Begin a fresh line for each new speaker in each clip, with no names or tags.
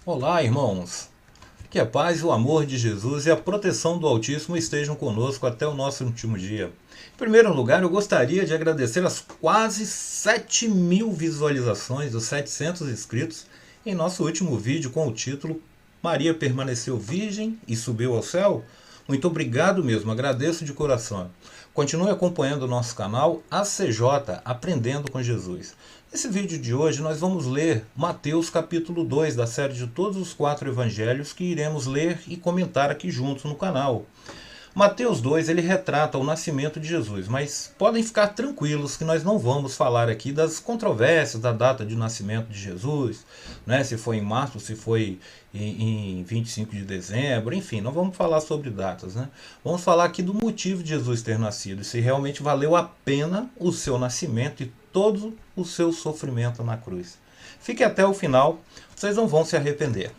Olá, irmãos! Que a paz e o amor de Jesus e a proteção do Altíssimo estejam conosco até o nosso último dia. Em primeiro lugar, eu gostaria de agradecer as quase 7.000 visualizações dos 700 inscritos em nosso último vídeo com o título Maria permaneceu virgem e subiu ao céu? Muito obrigado mesmo, agradeço de coração. Continue acompanhando o nosso canal ACJ Aprendendo com Jesus. Nesse vídeo de hoje nós vamos ler Mateus capítulo 2 da série de todos os 4 evangelhos que iremos ler e comentar aqui juntos no canal. Mateus 2 ele retrata o nascimento de Jesus, mas podem ficar tranquilos que nós não vamos falar aqui das controvérsias da data de nascimento de Jesus, né? Se foi em março, se foi em 25 de dezembro, enfim, não vamos falar sobre datas, né? Vamos falar aqui do motivo de Jesus ter nascido, se realmente valeu a pena o seu nascimento e todo o seu sofrimento na cruz. Fique até o final, vocês não vão se arrepender.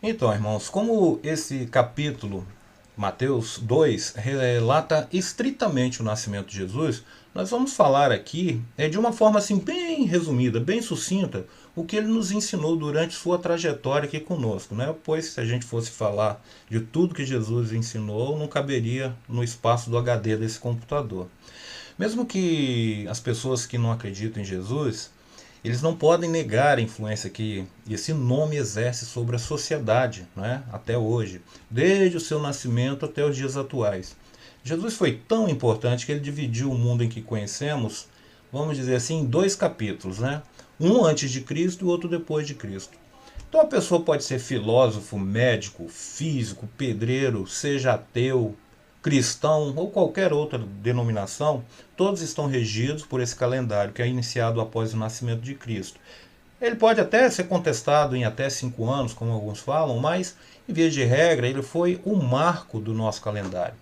Então, irmãos, como esse capítulo, Mateus 2, relata estritamente o nascimento de Jesus, nós vamos falar aqui de uma forma assim bem resumida, bem sucinta, o que ele nos ensinou durante sua trajetória aqui conosco, né? Pois se a gente fosse falar de tudo que Jesus ensinou, não caberia no espaço do HD desse computador. Mesmo que as pessoas que não acreditam em Jesus, eles não podem negar a influência que esse nome exerce sobre a sociedade, né? Até hoje, desde o seu nascimento até os dias atuais. Jesus foi tão importante que ele dividiu o mundo em que conhecemos, vamos dizer assim, em 2 capítulos, né? Um antes de Cristo e o outro depois de Cristo. Então a pessoa pode ser filósofo, médico, físico, pedreiro, seja ateu, cristão ou qualquer outra denominação, todos estão regidos por esse calendário que é iniciado após o nascimento de Cristo. Ele pode até ser contestado em até 5 anos, como alguns falam, mas, em vez de regra, ele foi o marco do nosso calendário.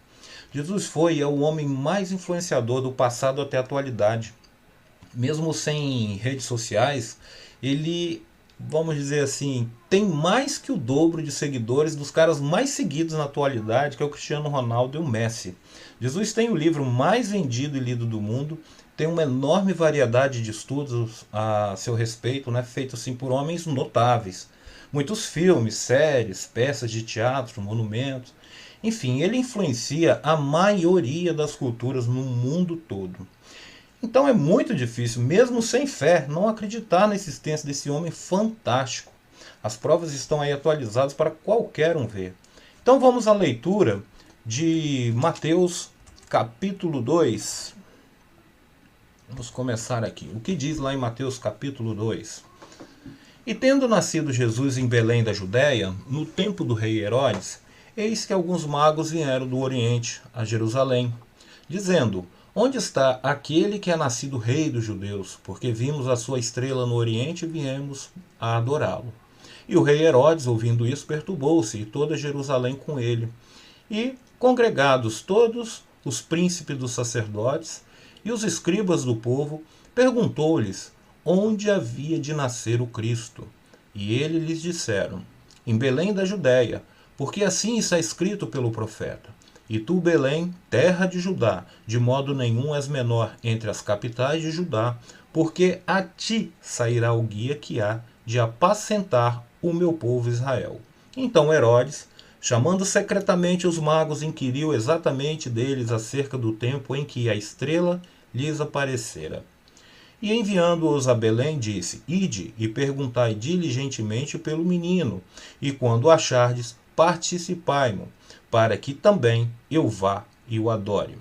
Jesus foi e é o homem mais influenciador do passado até a atualidade. Mesmo sem redes sociais, ele, vamos dizer assim, tem mais que o dobro de seguidores dos caras mais seguidos na atualidade, que é o Cristiano Ronaldo e o Messi. Jesus tem o livro mais vendido e lido do mundo, tem uma enorme variedade de estudos a seu respeito, né, feitos assim, por homens notáveis. Muitos filmes, séries, peças de teatro, monumentos. Enfim, ele influencia a maioria das culturas no mundo todo. Então é muito difícil, mesmo sem fé, não acreditar na existência desse homem fantástico. As provas estão aí atualizadas para qualquer um ver. Então vamos à leitura de Mateus capítulo 2. Vamos começar aqui. O que diz lá em Mateus capítulo 2? E tendo nascido Jesus em Belém da Judéia, no tempo do rei Herodes, eis que alguns magos vieram do Oriente a Jerusalém, dizendo: Onde está aquele que é nascido rei dos judeus? Porque vimos a sua estrela no Oriente e viemos a adorá-lo. E o rei Herodes, ouvindo isso, perturbou-se, e toda Jerusalém com ele. E, congregados todos os príncipes dos sacerdotes e os escribas do povo, perguntou-lhes onde havia de nascer o Cristo. E eles lhes disseram: Em Belém da Judéia, porque assim está escrito pelo profeta. E tu, Belém, terra de Judá, de modo nenhum és menor entre as capitais de Judá, porque a ti sairá o guia que há de apacentar o meu povo Israel. Então Herodes, chamando secretamente os magos, inquiriu exatamente deles acerca do tempo em que a estrela lhes aparecera. E enviando-os a Belém, disse: Ide e perguntai diligentemente pelo menino, e quando o achardes, participai-mo, para que também eu vá e o adore.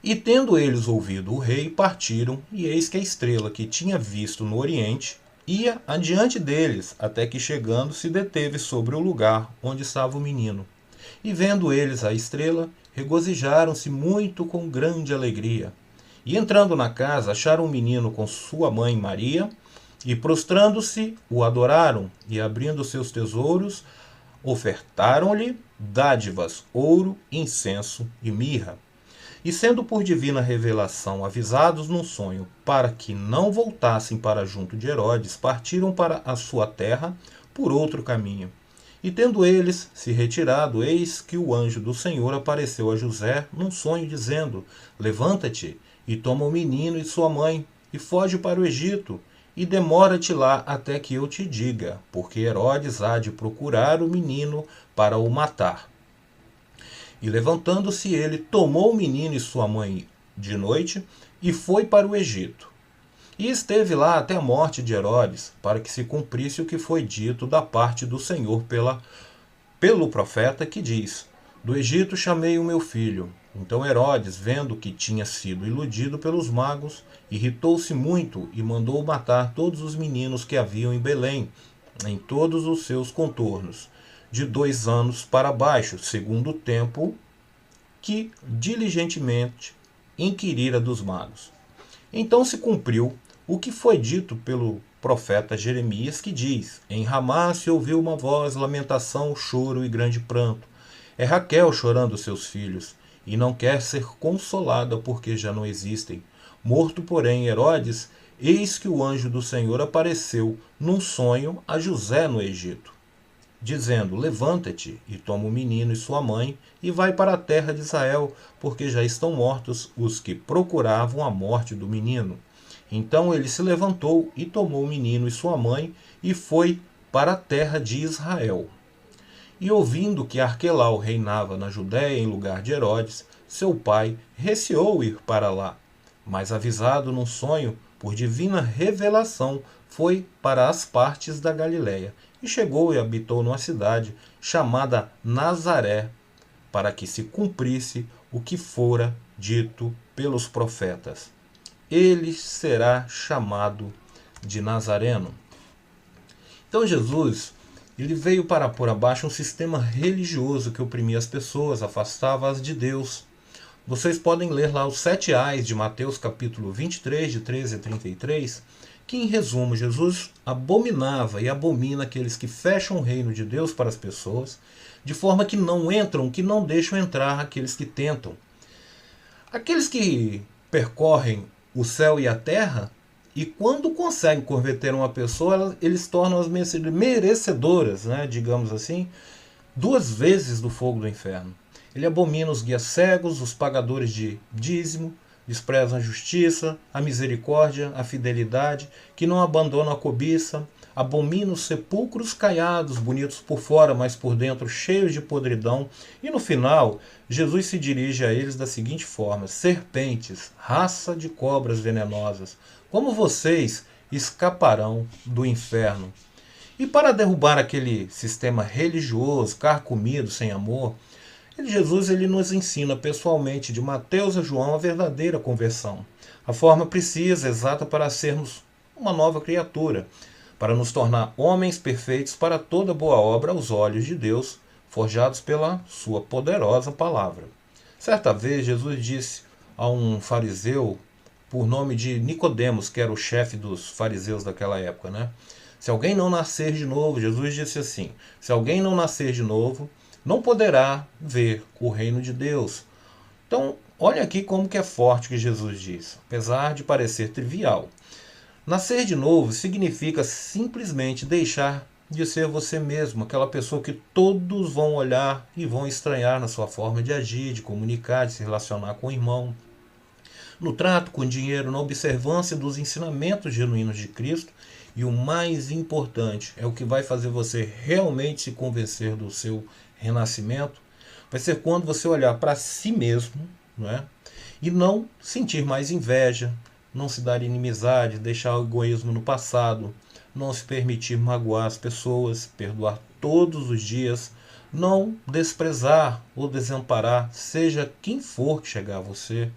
E tendo eles ouvido o rei, partiram, e eis que a estrela que tinha visto no oriente ia adiante deles, até que chegando se deteve sobre o lugar onde estava o menino. E vendo eles a estrela, regozijaram-se muito com grande alegria. E entrando na casa, acharam o menino com sua mãe Maria, e prostrando-se, o adoraram, e abrindo seus tesouros, ofertaram-lhe dádivas, ouro, incenso e mirra. E sendo por divina revelação avisados num sonho para que não voltassem para junto de Herodes, partiram para a sua terra por outro caminho. E tendo eles se retirado, eis que o anjo do Senhor apareceu a José num sonho, dizendo: Levanta-te e toma o menino e sua mãe, e foge para o Egito, e demora-te lá até que eu te diga, porque Herodes há de procurar o menino para o matar. E levantando-se ele, tomou o menino e sua mãe de noite, e foi para o Egito. E esteve lá até a morte de Herodes, para que se cumprisse o que foi dito da parte do Senhor pelo profeta, que diz: Do Egito chamei o meu filho. Então Herodes, vendo que tinha sido iludido pelos magos, irritou-se muito e mandou matar todos os meninos que haviam em Belém, em todos os seus contornos, de 2 anos para baixo, segundo o tempo que diligentemente inquirira dos magos. Então se cumpriu o que foi dito pelo profeta Jeremias, que diz: Em Ramá se ouviu uma voz, lamentação, choro e grande pranto. É Raquel chorando seus filhos, e não quer ser consolada porque já não existem. Morto, porém, Herodes, eis que o anjo do Senhor apareceu num sonho a José no Egito, dizendo: Levanta-te e toma o menino e sua mãe, e vai para a terra de Israel, porque já estão mortos os que procuravam a morte do menino. Então ele se levantou e tomou o menino e sua mãe, e foi para a terra de Israel. E ouvindo que Arquelau reinava na Judéia em lugar de Herodes, seu pai, receou ir para lá. Mas avisado num sonho, por divina revelação, foi para as partes da Galiléia, e chegou e habitou numa cidade chamada Nazaré, para que se cumprisse o que fora dito pelos profetas: Ele será chamado de Nazareno. Então Jesus, ele veio para pôr abaixo um sistema religioso que oprimia as pessoas, afastava-as de Deus. Vocês podem ler lá os 7 ais de Mateus capítulo 23, de 13 a 33, que em resumo, Jesus abominava e abomina aqueles que fecham o reino de Deus para as pessoas, de forma que não entram, que não deixam entrar aqueles que tentam. Aqueles que percorrem o céu e a terra, e quando conseguem converter uma pessoa, eles tornam-as merecedoras, né, digamos assim, 2 vezes do fogo do inferno. Ele abomina os guias cegos, os pagadores de dízimo, desprezam a justiça, a misericórdia, a fidelidade, que não abandonam a cobiça, abomina os sepulcros caiados, bonitos por fora, mas por dentro cheios de podridão. E no final, Jesus se dirige a eles da seguinte forma: serpentes, raça de cobras venenosas, como vocês escaparão do inferno? E para derrubar aquele sistema religioso, carcomido, sem amor, Jesus ele nos ensina pessoalmente, de Mateus a João, a verdadeira conversão. A forma precisa, exata para sermos uma nova criatura, para nos tornar homens perfeitos para toda boa obra aos olhos de Deus, forjados pela sua poderosa palavra. Certa vez Jesus disse a um fariseu, por nome de Nicodemos, que era o chefe dos fariseus daquela época, né? Se alguém não nascer de novo, Jesus disse assim: se alguém não nascer de novo, não poderá ver o reino de Deus. Então, olha aqui como que é forte o que Jesus diz, apesar de parecer trivial. Nascer de novo significa simplesmente deixar de ser você mesmo, aquela pessoa que todos vão olhar e vão estranhar na sua forma de agir, de comunicar, de se relacionar com o irmão, no trato com o dinheiro, na observância dos ensinamentos genuínos de Cristo. E o mais importante, é o que vai fazer você realmente se convencer do seu renascimento, vai ser quando você olhar para si mesmo, não é? E não sentir mais inveja, não se dar inimizade, deixar o egoísmo no passado, não se permitir magoar as pessoas, perdoar todos os dias, não desprezar ou desamparar, seja quem for que chegar a você,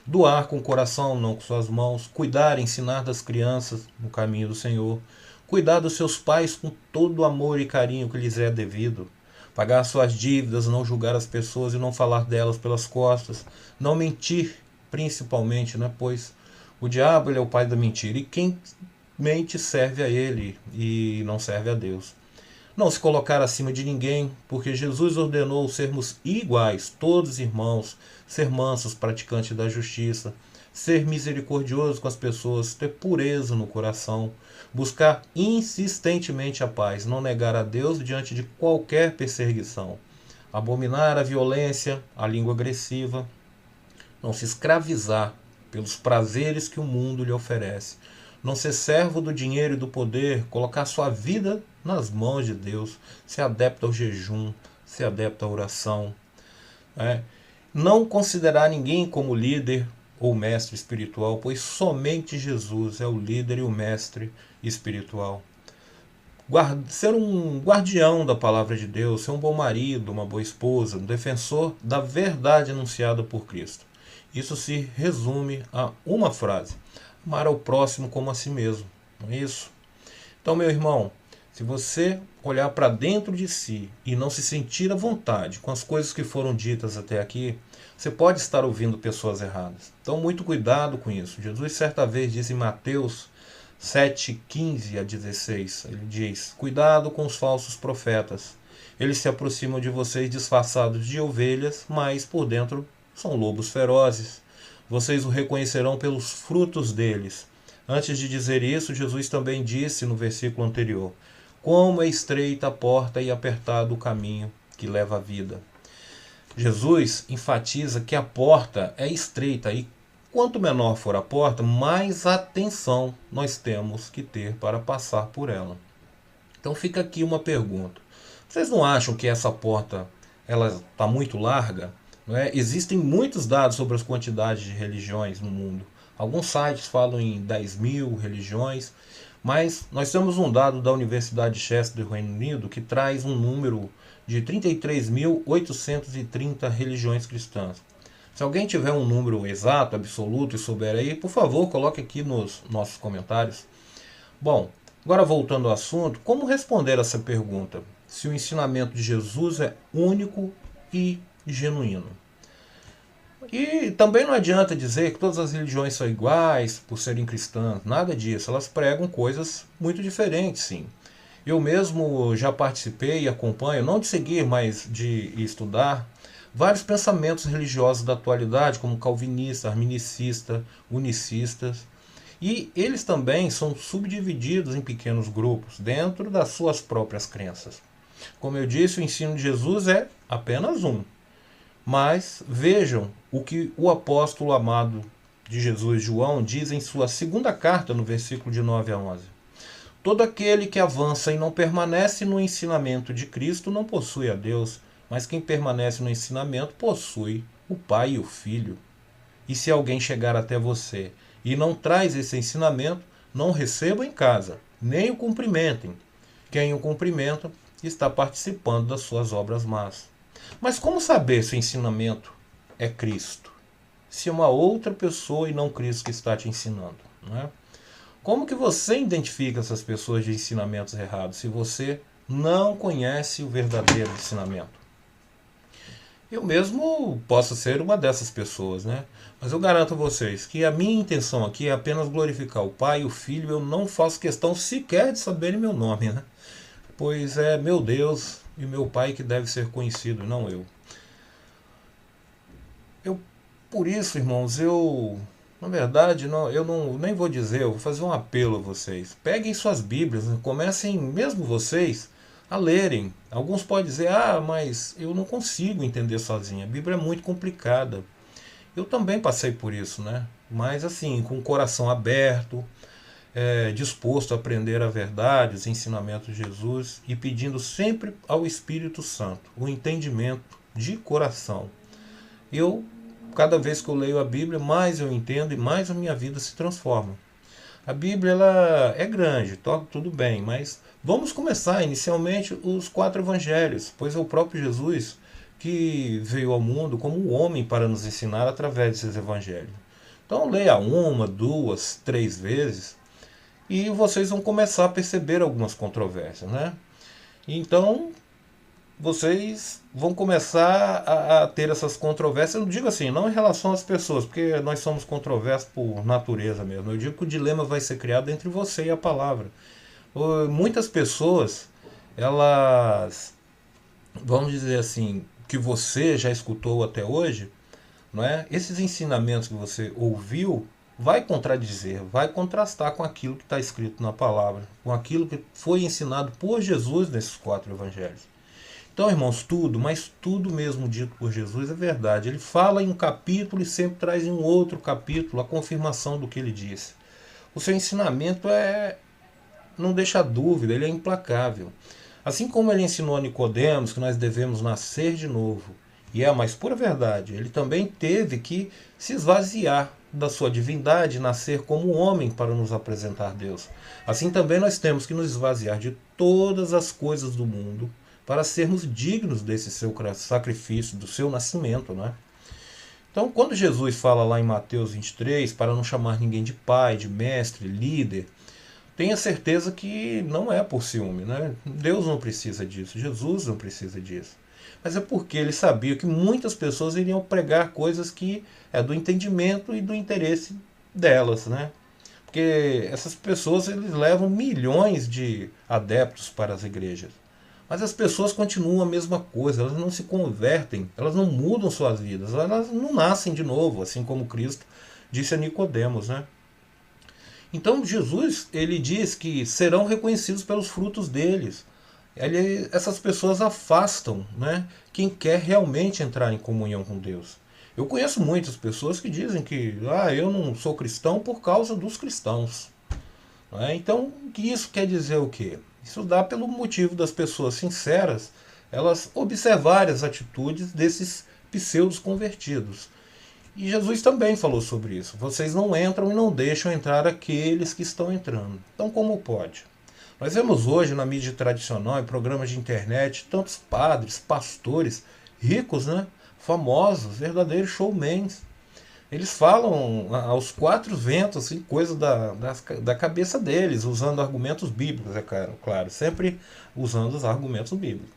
doar com o coração, não com suas mãos, cuidar, ensinar das crianças no caminho do Senhor, cuidar dos seus pais com todo o amor e carinho que lhes é devido, pagar suas dívidas, não julgar as pessoas e não falar delas pelas costas, não mentir, principalmente, né? Pois o diabo ele é o pai da mentira, e quem mente serve a ele e não serve a Deus. Não se colocar acima de ninguém, porque Jesus ordenou sermos iguais, todos irmãos, ser mansos, praticantes da justiça, ser misericordioso com as pessoas, ter pureza no coração, buscar insistentemente a paz, não negar a Deus diante de qualquer perseguição, abominar a violência, a língua agressiva, não se escravizar pelos prazeres que o mundo lhe oferece, não ser servo do dinheiro e do poder, colocar sua vida nas mãos de Deus, ser adepto ao jejum, ser adepto à oração, não considerar ninguém como líder ou mestre espiritual, pois somente Jesus é o líder e o mestre espiritual. Ser um guardião da palavra de Deus, ser um bom marido, uma boa esposa, um defensor da verdade anunciada por Cristo. Isso se resume a uma frase: amar ao próximo como a si mesmo. Não é isso? Então, meu irmão, se você olhar para dentro de si e não se sentir à vontade com as coisas que foram ditas até aqui, você pode estar ouvindo pessoas erradas. Então, muito cuidado com isso. Jesus certa vez disse em Mateus 7:15 a 16, ele diz: cuidado com os falsos profetas. Eles se aproximam de vocês disfarçados de ovelhas, mas por dentro são lobos ferozes. Vocês o reconhecerão pelos frutos deles. Antes de dizer isso, Jesus também disse no versículo anterior: como é estreita a porta e apertado o caminho que leva à vida. Jesus enfatiza que a porta é estreita e quanto menor for a porta, mais atenção nós temos que ter para passar por ela. Então fica aqui uma pergunta. Vocês não acham que essa porta ela está muito larga? Não é? Existem muitos dados sobre as quantidades de religiões no mundo. Alguns sites falam em 10.000 religiões, mas nós temos um dado da Universidade de Chester do Reino Unido que traz um número de 33.830 religiões cristãs. Se alguém tiver um número exato, absoluto e souber aí, por favor, coloque aqui nos nossos comentários. Bom, agora voltando ao assunto, como responder essa pergunta? Se o ensinamento de Jesus é único e genuíno. E também não adianta dizer que todas as religiões são iguais por serem cristãs, nada disso. Elas pregam coisas muito diferentes, sim. Eu mesmo já participei e acompanho, não de seguir, mas de estudar, vários pensamentos religiosos da atualidade, como calvinista, arminicista, unicistas. E eles também são subdivididos em pequenos grupos, dentro das suas próprias crenças. Como eu disse, o ensino de Jesus é apenas um. Mas vejam o que o apóstolo amado de Jesus, João, diz em sua segunda carta, no versículo de 9 a 11. Todo aquele que avança e não permanece no ensinamento de Cristo não possui a Deus, mas quem permanece no ensinamento possui o Pai e o Filho. E se alguém chegar até você e não traz esse ensinamento, não receba em casa, nem o cumprimentem. Quem o cumprimenta está participando das suas obras más. Mas como saber se o ensinamento é Cristo? Se é uma outra pessoa e não Cristo que está te ensinando, não é? Como que você identifica essas pessoas de ensinamentos errados se você não conhece o verdadeiro ensinamento? Eu mesmo posso ser uma dessas pessoas, né? Mas eu garanto a vocês que a minha intenção aqui é apenas glorificar o Pai e o Filho. Eu não faço questão sequer de saberem meu nome, né? Pois é meu Deus e meu Pai que deve ser conhecido, não eu. Por isso, irmãos, na verdade, nem vou dizer, eu vou fazer um apelo a vocês. Peguem suas Bíblias, comecem, mesmo vocês, a lerem. Alguns podem dizer, mas eu não consigo entender sozinho, a Bíblia é muito complicada. Eu também passei por isso, né? Mas assim, com o coração aberto, disposto a aprender a verdade, os ensinamentos de Jesus e pedindo sempre ao Espírito Santo o entendimento de coração. Cada vez que eu leio a Bíblia, mais eu entendo e mais a minha vida se transforma. A Bíblia ela é grande, tudo bem, mas vamos começar inicialmente os 4 evangelhos, pois é o próprio Jesus que veio ao mundo como um homem para nos ensinar através desses evangelhos. Então leia 1, 2, 3 vezes e vocês vão começar a perceber algumas controvérsias, né? Então vocês vão começar a ter essas controvérsias. Eu não digo assim, não em relação às pessoas, porque nós somos controversos por natureza mesmo. Eu digo que o dilema vai ser criado entre você e a palavra. Muitas pessoas elas, vamos dizer assim, que você já escutou até hoje, não é? Esses ensinamentos que você ouviu vai contradizer, vai contrastar com aquilo que está escrito na palavra, com aquilo que foi ensinado por Jesus nesses 4 evangelhos. Então, irmãos, tudo, mas tudo mesmo dito por Jesus é verdade. Ele fala em um capítulo e sempre traz em um outro capítulo a confirmação do que ele disse. O seu ensinamento não deixa dúvida, ele é implacável. Assim como ele ensinou a Nicodemos que nós devemos nascer de novo, e é a mais pura verdade, ele também teve que se esvaziar da sua divindade, nascer como homem para nos apresentar Deus. Assim também nós temos que nos esvaziar de todas as coisas do mundo para sermos dignos desse seu sacrifício, do seu nascimento, não é? Então, quando Jesus fala lá em Mateus 23, para não chamar ninguém de pai, de mestre, líder, tenha certeza que não é por ciúme, né? Deus não precisa disso, Jesus não precisa disso. Mas é porque ele sabia que muitas pessoas iriam pregar coisas que é do entendimento e do interesse delas, né? Porque essas pessoas eles levam milhões de adeptos para as igrejas. Mas as pessoas continuam a mesma coisa, elas não se convertem, elas não mudam suas vidas, elas não nascem de novo, assim como Cristo disse a Nicodemos, né? Então Jesus ele diz que serão reconhecidos pelos frutos deles. Essas pessoas afastam, né, quem quer realmente entrar em comunhão com Deus. Eu conheço muitas pessoas que dizem que eu não sou cristão por causa dos cristãos. Não é? Então, que isso quer dizer o quê? Isso dá pelo motivo das pessoas sinceras elas observarem as atitudes desses pseudos convertidos. E Jesus também falou sobre isso. Vocês não entram e não deixam entrar aqueles que estão entrando. Então, como pode? Nós vemos hoje na mídia tradicional, em programas de internet, tantos padres, pastores, ricos, né? Famosos, verdadeiros showmans. Eles falam aos 4 ventos, assim, coisa da cabeça deles, usando argumentos bíblicos, é claro, sempre usando os argumentos bíblicos.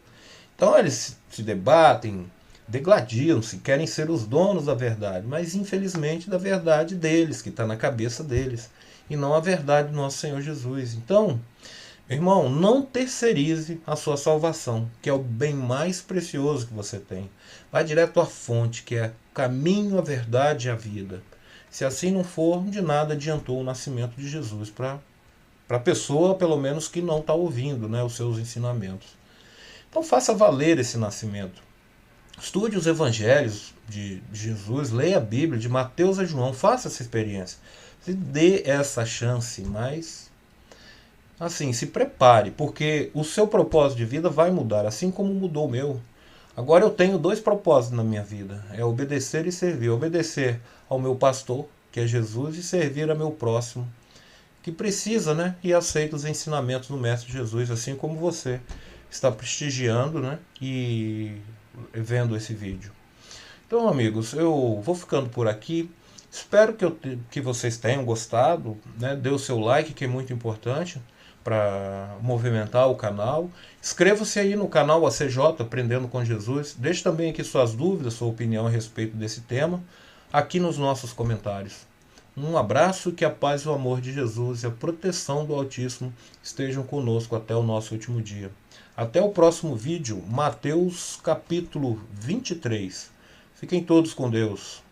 Então eles se debatem, degladiam-se, querem ser os donos da verdade, mas infelizmente da verdade deles, que está na cabeça deles, e não a verdade do nosso Senhor Jesus. Então, meu irmão, não terceirize a sua salvação, que é o bem mais precioso que você tem. Vai direto à fonte, que é o caminho, a verdade e a vida. Se assim não for, de nada adiantou o nascimento de Jesus para a pessoa, pelo menos, que não está ouvindo, né, os seus ensinamentos. Então faça valer esse nascimento. Estude os evangelhos de Jesus, leia a Bíblia, de Mateus a João, faça essa experiência. Se dê essa chance, mas assim, se prepare, porque o seu propósito de vida vai mudar, assim como mudou o meu. Agora eu tenho 2 propósitos na minha vida, é obedecer e servir. Obedecer ao meu pastor, que é Jesus, e servir ao meu próximo, que precisa, né, e aceita os ensinamentos do Mestre Jesus, assim como você está prestigiando, né, e vendo esse vídeo. Então, amigos, eu vou ficando por aqui. Espero que vocês tenham gostado, né? Dê o seu like, que é muito importante para movimentar o canal. Inscreva-se aí no canal ACJ Aprendendo com Jesus. Deixe também aqui suas dúvidas, sua opinião a respeito desse tema, aqui nos nossos comentários. Um abraço e que a paz e o amor de Jesus e a proteção do Altíssimo estejam conosco até o nosso último dia. Até o próximo vídeo, Mateus capítulo 23. Fiquem todos com Deus.